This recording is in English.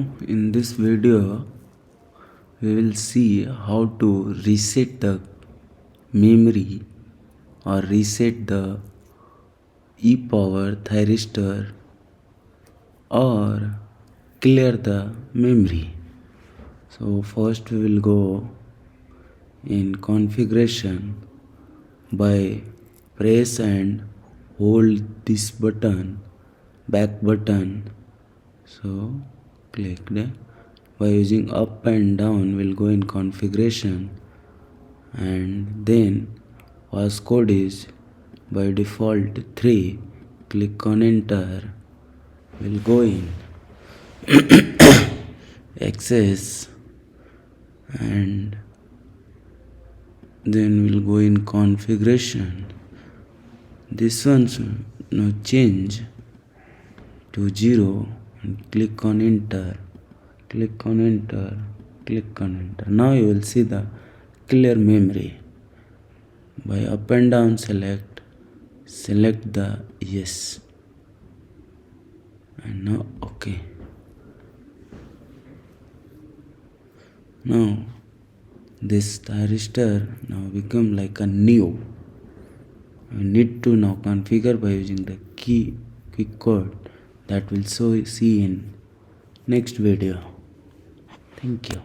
In this video, we will see how to reset the memory or reset the e-power thyristor or clear the memory. So first we will go in configuration by press and hold this button, back button. So click there. By using up and down we'll go in configuration, and then passcode is by default 3. Click on enter. We'll go in access, and then we'll go in configuration. This one should now change to 0 and click on enter. Click on enter. Click on enter. Now you will see the clear memory. By up and down select the yes, and now OK. Now this thyristor now become like a new. We need to now configure by using the key quick code that we'll see in next video. Thank you.